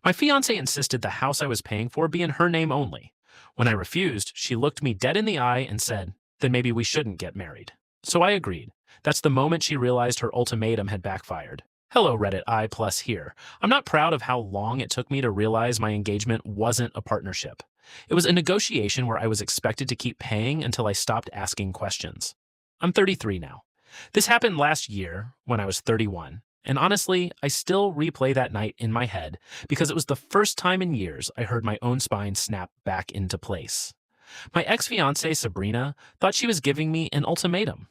My fiancée insisted the house I was paying for be in her name only. When I refused, she looked me dead in the eye and said, then maybe we shouldn't get married. So I agreed. That's the moment she realized her ultimatum had backfired. Hello, Reddit I plus here. I'm not proud of how long it took me to realize my engagement wasn't a partnership. It was a negotiation where I was expected to keep paying until I stopped asking questions. I'm 33 now. This happened last year when I was 31. And honestly, I still replay that night in my head because it was the first time in years I heard my own spine snap back into place. My ex-fiancée, Sabrina, thought she was giving me an ultimatum.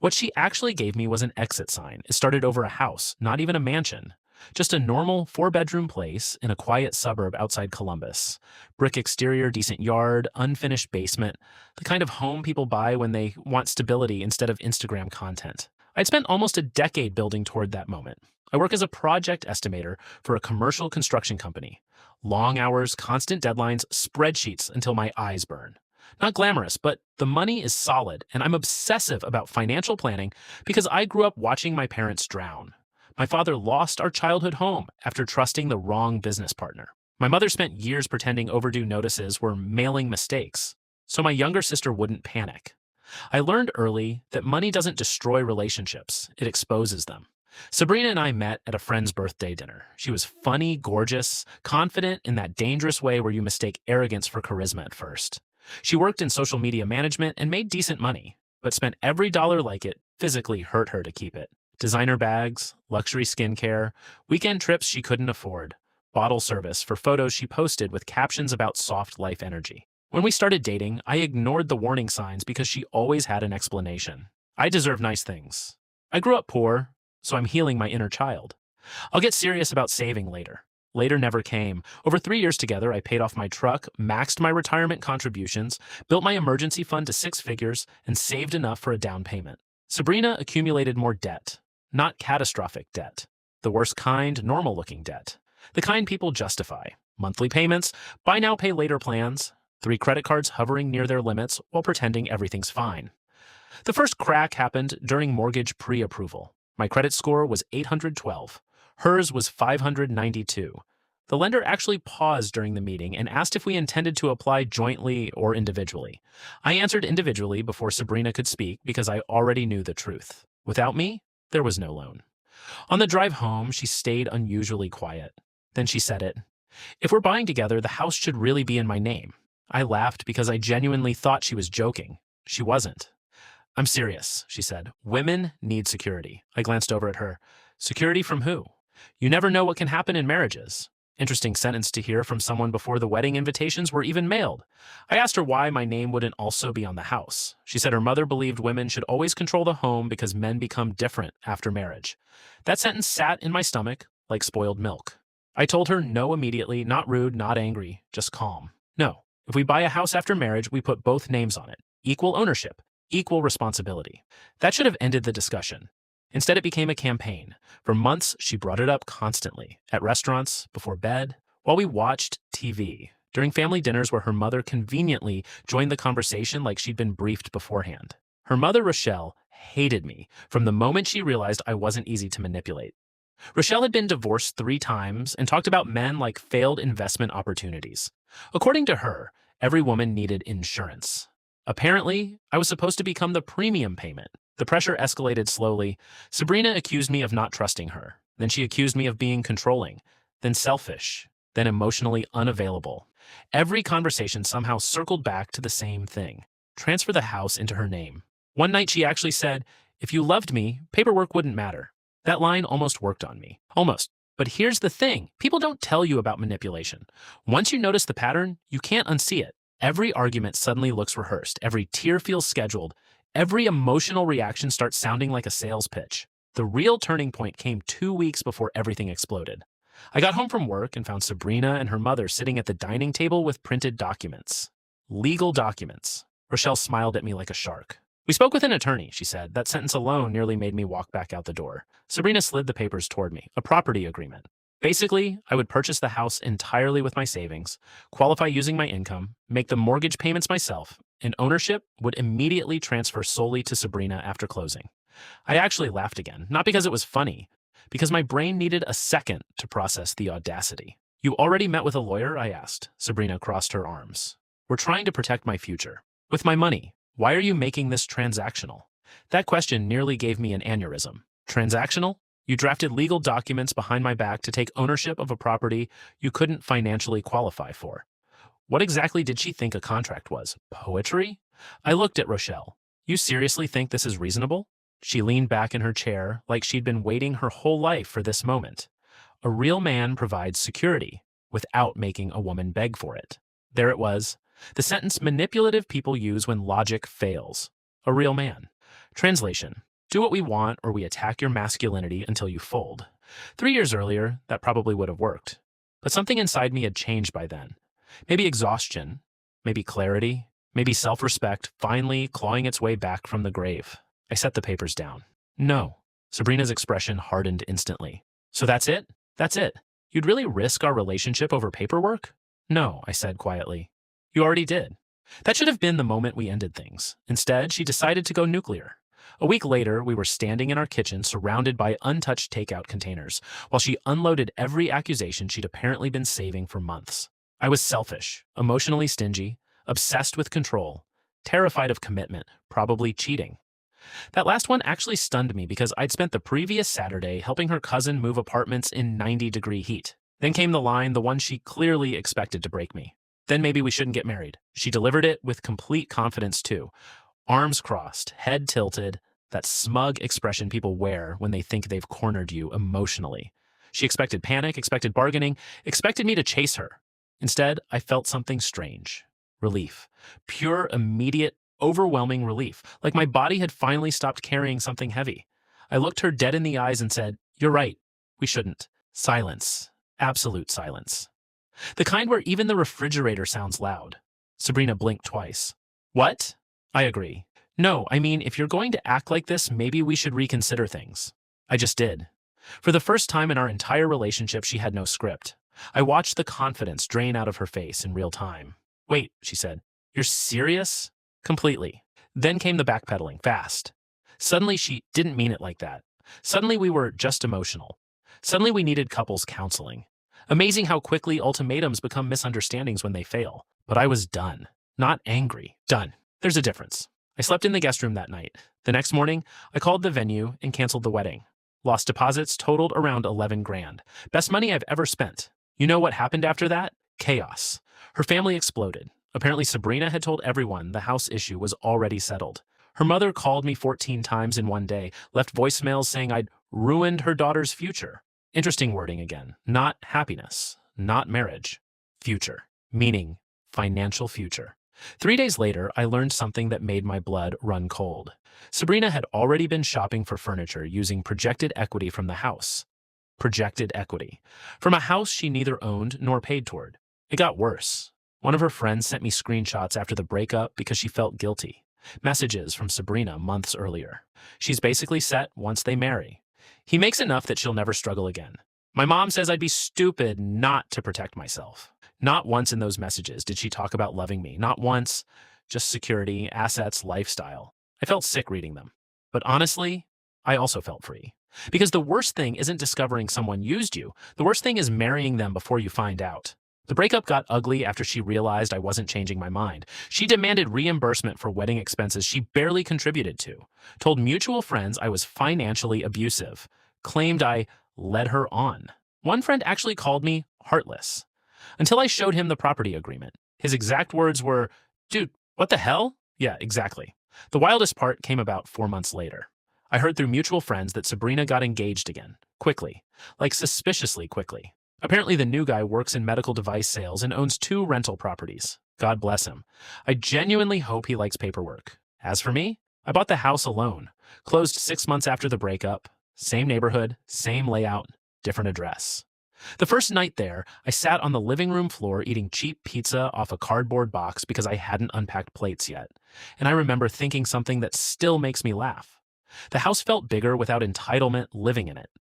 What she actually gave me was an exit sign. It started over a house, not even a mansion. Just a normal four-bedroom place in a quiet suburb outside Columbus. Brick exterior, decent yard, unfinished basement. The kind of home people buy when they want stability instead of Instagram content. I'd spent almost a decade building toward that moment. I work as a project estimator for a commercial construction company. Long hours, constant deadlines, spreadsheets until my eyes burn. Not glamorous, but the money is solid, and I'm obsessive about financial planning because I grew up watching my parents drown. My father lost our childhood home after trusting the wrong business partner. My mother spent years pretending overdue notices were mailing mistakes, so my younger sister wouldn't panic. I learned early that money doesn't destroy relationships, it exposes them. Sabrina and I met at a friend's birthday dinner. She was funny, gorgeous, confident in that dangerous way where you mistake arrogance for charisma at first. She worked in social media management and made decent money, but spent every dollar like it physically hurt her to keep it. Designer bags, luxury skincare, weekend trips she couldn't afford, bottle service for photos she posted with captions about soft life energy. When we started dating, I ignored the warning signs because she always had an explanation. I deserve nice things. I grew up poor, so I'm healing my inner child. I'll get serious about saving later. Later never came. Over 3 years together, I paid off my truck, maxed my retirement contributions, built my emergency fund to 6 figures, and saved enough for a down payment. Sabrina accumulated more debt. Not catastrophic debt. The worst kind, normal-looking debt. The kind people justify. Monthly payments, buy now, pay later plans, 3 credit cards hovering near their limits while pretending everything's fine. The first crack happened during mortgage pre-approval. My credit score was 812. Hers was 592. The lender actually paused during the meeting and asked if we intended to apply jointly or individually. I answered individually before Sabrina could speak because I already knew the truth. Without me, there was no loan. On the drive home, she stayed unusually quiet. Then she said it. If we're buying together, the house should really be in my name. I laughed because I genuinely thought she was joking. She wasn't. I'm serious, she said. Women need security. I glanced over at her. Security from who? You never know what can happen in marriages. Interesting sentence to hear from someone before the wedding invitations were even mailed. I asked her why my name wouldn't also be on the house. She said her mother believed women should always control the home because men become different after marriage. That sentence sat in my stomach like spoiled milk. I told her no immediately, not rude, not angry, just calm. No, if we buy a house after marriage, we put both names on it. Equal ownership, equal responsibility. That should have ended the discussion. Instead, it became a campaign. For months, she brought it up constantly, at restaurants, before bed, while we watched TV, during family dinners where her mother conveniently joined the conversation like she'd been briefed beforehand. Her mother, Rochelle, hated me from the moment she realized I wasn't easy to manipulate. Rochelle had been divorced 3 times and talked about men like failed investment opportunities. According to her, every woman needed insurance. Apparently, I was supposed to become the premium payment. The pressure escalated slowly. Sabrina accused me of not trusting her. Then she accused me of being controlling. Then selfish. Then emotionally unavailable. Every conversation somehow circled back to the same thing. Transfer the house into her name. One night she actually said, "If you loved me, paperwork wouldn't matter." That line almost worked on me. Almost. But here's the thing. People don't tell you about manipulation. Once you notice the pattern, you can't unsee it. Every argument suddenly looks rehearsed. Every tear feels scheduled. Every emotional reaction starts sounding like a sales pitch. The real turning point came 2 weeks before everything exploded. I got home from work and found Sabrina and her mother sitting at the dining table with printed documents. Legal documents. Rochelle smiled at me like a shark. "We spoke with an attorney," she said. That sentence alone nearly made me walk back out the door. Sabrina slid the papers toward me. A property agreement. Basically, I would purchase the house entirely with my savings, qualify using my income, make the mortgage payments myself, and ownership would immediately transfer solely to Sabrina after closing. I actually laughed again, not because it was funny, because my brain needed a second to process the audacity. You already met with a lawyer? I asked. Sabrina crossed her arms. We're trying to protect my future. With my money. Why are you making this transactional? That question nearly gave me an aneurysm. Transactional? You drafted legal documents behind my back to take ownership of a property you couldn't financially qualify for. What exactly did she think a contract was? Poetry? I looked at Rochelle. You seriously think this is reasonable? She leaned back in her chair like she'd been waiting her whole life for this moment. A real man provides security without making a woman beg for it. There it was. The sentence manipulative people use when logic fails. A real man. Translation. Do what we want or we attack your masculinity until you fold. 3 years earlier, that probably would have worked. But something inside me had changed by then. Maybe exhaustion, maybe clarity, maybe self-respect finally clawing its way back from the grave. I set the papers down. No. Sabrina's expression hardened instantly. So that's it? That's it. You'd really risk our relationship over paperwork? No, I said quietly. You already did. That should have been the moment we ended things. Instead, she decided to go nuclear. A week later, we were standing in our kitchen surrounded by untouched takeout containers, while she unloaded every accusation she'd apparently been saving for months. I was selfish, emotionally stingy, obsessed with control, terrified of commitment, probably cheating. That last one actually stunned me because I'd spent the previous Saturday helping her cousin move apartments in 90-degree heat. Then came the line, the one she clearly expected to break me. Then maybe we shouldn't get married. She delivered it with complete confidence too. Arms crossed, head tilted, that smug expression people wear when they think they've cornered you emotionally. She expected panic, expected bargaining, expected me to chase her. Instead, I felt something strange. Relief. Pure, immediate, overwhelming relief, like my body had finally stopped carrying something heavy. I looked her dead in the eyes and said, "You're right. We shouldn't." Silence. Absolute silence. The kind where even the refrigerator sounds loud. Sabrina blinked twice. What? I agree. No, I mean, if you're going to act like this, maybe we should reconsider things. I just did. For the first time in our entire relationship, she had no script. I watched the confidence drain out of her face in real time. Wait, she said. You're serious? Completely. Then came the backpedaling, fast. Suddenly she didn't mean it like that. Suddenly we were just emotional. Suddenly we needed couples counseling. Amazing how quickly ultimatums become misunderstandings when they fail. But I was done. Not angry. Done. There's a difference. I slept in the guest room that night. The next morning, I called the venue and canceled the wedding. Lost deposits totaled around 11 grand. Best money I've ever spent. You know what happened after that? Chaos. Her family exploded. Apparently Sabrina had told everyone the house issue was already settled. Her mother called me 14 times in one day, left voicemails saying I'd ruined her daughter's future. Interesting wording again. Not happiness. Not marriage. Future. Meaning financial future. 3 days later, I learned something that made my blood run cold. Sabrina had already been shopping for furniture using projected equity from the house. Projected equity. From a house she neither owned nor paid toward. It got worse. One of her friends sent me screenshots after the breakup because she felt guilty. Messages from Sabrina months earlier. She's basically set once they marry. He makes enough that she'll never struggle again. My mom says I'd be stupid not to protect myself. Not once in those messages did she talk about loving me. Not once. Just security, assets, lifestyle. I felt sick reading them. But honestly, I also felt free. Because the worst thing isn't discovering someone used you. The worst thing is marrying them before you find out. The breakup got ugly after she realized I wasn't changing my mind. She demanded reimbursement for wedding expenses she barely contributed to. Told mutual friends I was financially abusive. Claimed I led her on. One friend actually called me heartless. Until I showed him the property agreement. His exact words were, "Dude, what the hell?" Yeah, exactly. The wildest part came about 4 months later. I heard through mutual friends that Sabrina got engaged again. Quickly. Like suspiciously quickly. Apparently the new guy works in medical device sales and owns 2 rental properties. God bless him. I genuinely hope he likes paperwork. As for me, I bought the house alone. Closed 6 months after the breakup. Same neighborhood, same layout, different address. The first night there, I sat on the living room floor eating cheap pizza off a cardboard box because I hadn't unpacked plates yet. And I remember thinking something that still makes me laugh. The house felt bigger without entitlement living in it.